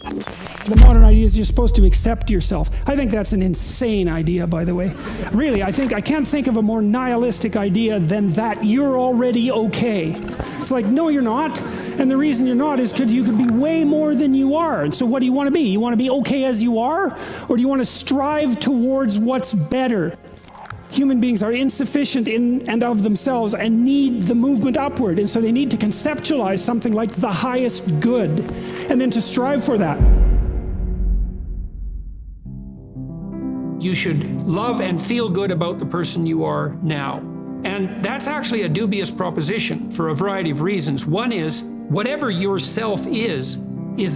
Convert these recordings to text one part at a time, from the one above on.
The modern idea is you're supposed to accept yourself. I think that's an insane idea, by the way. Really, I can't think of a more nihilistic idea than that you're already okay. It's like, no, you're not. And the reason you're not is because you could be way more than you are. And so what do you want to be? You want to be okay as you are? Or do you want to strive towards what's better? Human beings are insufficient in and of themselves and need the movement upward. And so they need to conceptualize something like the highest good and then to strive for that. You should love and feel good about the person you are now. And that's actually a dubious proposition for a variety of reasons. One is, whatever your self is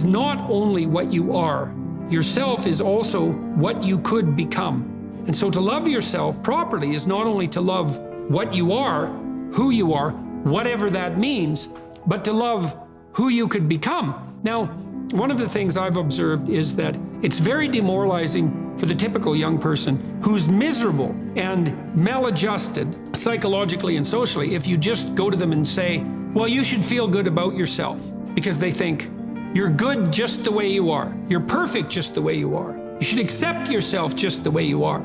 not only what you are. Yourself is also what you could become. And so to love yourself properly is not only to love what you are, who you are, whatever that means, but to love who you could become. Now, one of the things I've observed is that it's very demoralizing for the typical young person who's miserable and maladjusted psychologically and socially if you just go to them and say, well, you should feel good about yourself, because they think you're good just the way you are. You're perfect just the way you are. You should accept yourself just the way you are.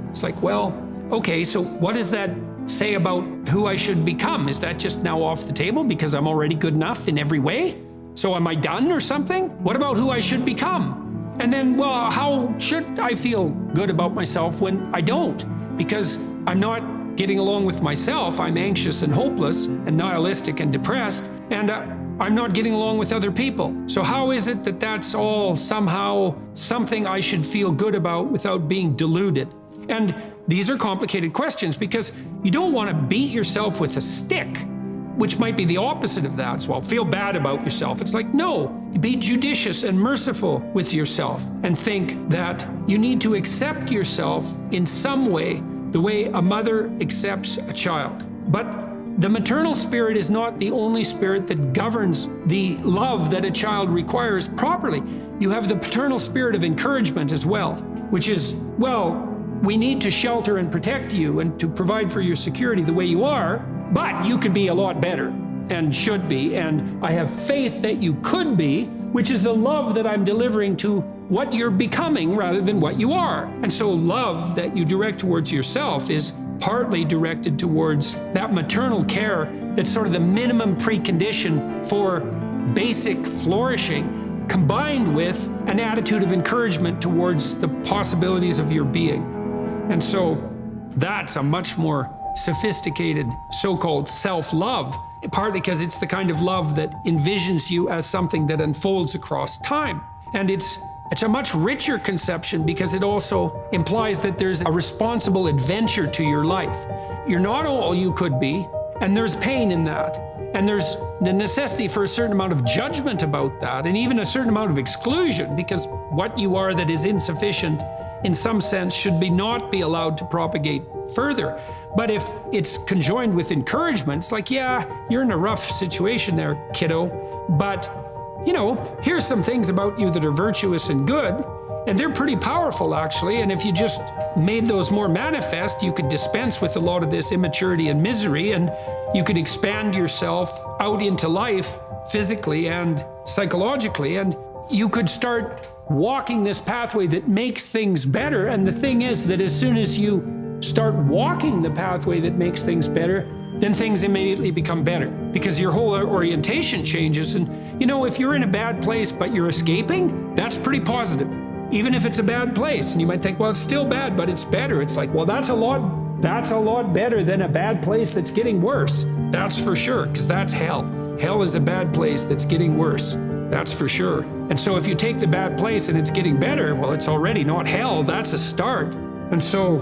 It's like, well, okay, so what does that say about who I should become? Is that just now off the table because I'm already good enough in every way? So am I done or something? What about who I should become? And then, well, how should I feel good about myself when I don't? Because I'm not getting along with myself. I'm anxious and hopeless and nihilistic and depressed, and I'm not getting along with other people. So how is it that that's all somehow something I should feel good about without being deluded? And these are complicated questions because you don't want to beat yourself with a stick, which might be the opposite of that. So, well, feel bad about yourself. It's like, no, be judicious and merciful with yourself and think that you need to accept yourself in some way, the way a mother accepts a child. But the maternal spirit is not the only spirit that governs the love that a child requires properly. You have the paternal spirit of encouragement as well, which is, well, we need to shelter and protect you and to provide for your security the way you are, but you could be a lot better and should be, and I have faith that you could be, which is the love that I'm delivering to what you're becoming rather than what you are. And so love that you direct towards yourself is partly directed towards that maternal care that's sort of the minimum precondition for basic flourishing, combined with an attitude of encouragement towards the possibilities of your being. And so that's a much more sophisticated so-called self-love, partly because it's the kind of love that envisions you as something that unfolds across time. And it's a much richer conception because it also implies that there's a responsible adventure to your life. You're not all you could be, and there's pain in that. And there's the necessity for a certain amount of judgment about that, and even a certain amount of exclusion, because what you are that is insufficient in some sense should not be allowed to propagate further. But if it's conjoined with encouragement, it's like, yeah, you're in a rough situation there, kiddo, but you know, here's some things about you that are virtuous and good, and they're pretty powerful actually, and if you just made those more manifest, you could dispense with a lot of this immaturity and misery, and you could expand yourself out into life physically and psychologically, and you could start walking this pathway that makes things better. And the thing is that as soon as you start walking the pathway that makes things better, then things immediately become better because your whole orientation changes. And you know, if you're in a bad place but you're escaping, that's pretty positive, even if it's a bad place. And you might think, well, it's still bad, but it's better. It's like, well, that's a lot better than a bad place that's getting worse. That's for sure, because that's hell. Hell is a bad place that's getting worse. That's for sure. And so if you take the bad place and it's getting better, well, it's already not hell, that's a start. And so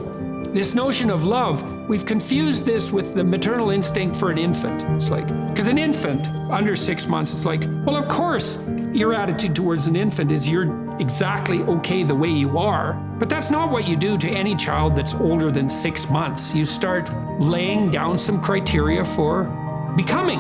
this notion of love, we've confused this with the maternal instinct for an infant. It's like, because an infant under 6 months, it's like, well, of course, your attitude towards an infant is you're exactly okay the way you are. But that's not what you do to any child that's older than 6 months. You start laying down some criteria for becoming,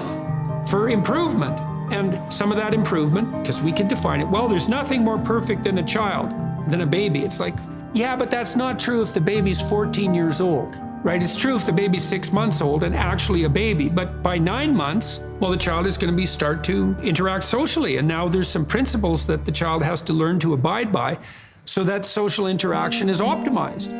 for improvement. And some of that improvement, because we can define it, well, there's nothing more perfect than a child, than a baby. It's like, yeah, but that's not true if the baby's 14 years old. right? It's true if the baby's 6 months old and actually a baby, but by 9 months, well, the child is going to start to interact socially. And now there's some principles that the child has to learn to abide by so that social interaction is optimized.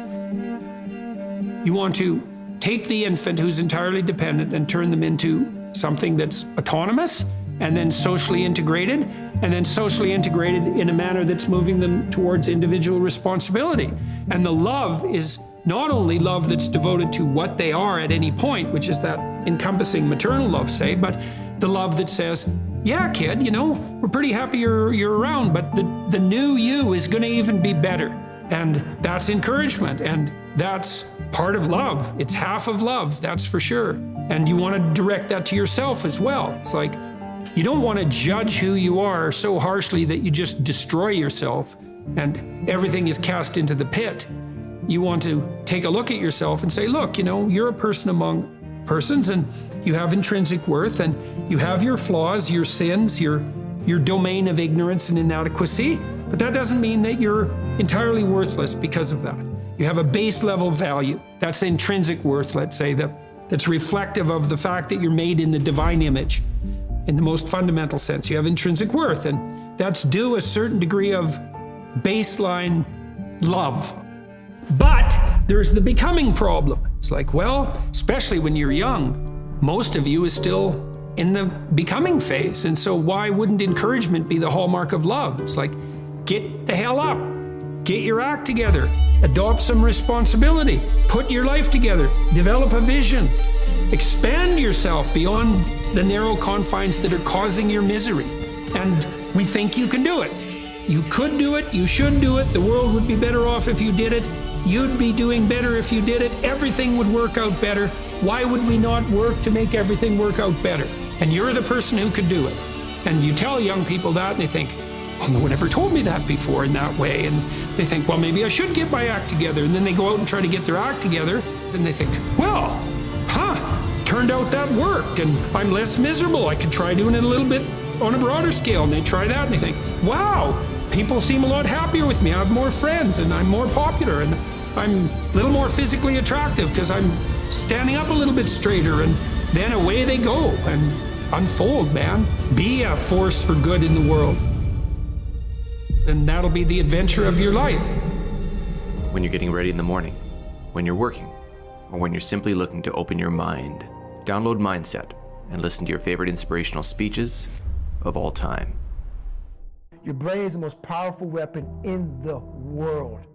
You want to take the infant who's entirely dependent and turn them into something that's autonomous and then socially integrated, and then socially integrated in a manner that's moving them towards individual responsibility. And the love is not only love that's devoted to what they are at any point, which is that encompassing maternal love, say, but the love that says, yeah, kid, you know, we're pretty happy you're around, but the new you is going to even be better. And that's encouragement, and that's part of love. It's half of love, that's for sure. And you want to direct that to yourself as well. It's like, you don't want to judge who you are so harshly that you just destroy yourself and everything is cast into the pit. You want to take a look at yourself and say, look, you know, you're a person among persons and you have intrinsic worth and you have your flaws, your sins, your domain of ignorance and inadequacy, but that doesn't mean that you're entirely worthless because of that. You have a base level value. That's the intrinsic worth, let's say, that's reflective of the fact that you're made in the divine image. In the most fundamental sense, you have intrinsic worth, and that's due a certain degree of baseline love. But there's the becoming problem. It's like, well, especially when you're young, most of you is still in the becoming phase. And so why wouldn't encouragement be the hallmark of love? It's like, get the hell up, get your act together, adopt some responsibility, put your life together, develop a vision, expand yourself beyond the narrow confines that are causing your misery. And we think you can do it. You could do it, you should do it, the world would be better off if you did it, you'd be doing better if you did it, everything would work out better. Why would we not work to make everything work out better? And you're the person who could do it. And you tell young people that and they think, oh, no one ever told me that before in that way. And they think, well, maybe I should get my act together. And then they go out and try to get their act together. And they think, well, turned out that worked and I'm less miserable. I could try doing it a little bit on a broader scale. And they try that and they think, wow, people seem a lot happier with me. I have more friends and I'm more popular and I'm a little more physically attractive because I'm standing up a little bit straighter. And then away they go and unfold, man. Be a force for good in the world. And that'll be the adventure of your life. When you're getting ready in the morning, when you're working, or when you're simply looking to open your mind, download Mindset and listen to your favorite inspirational speeches of all time. Your brain is the most powerful weapon in the world.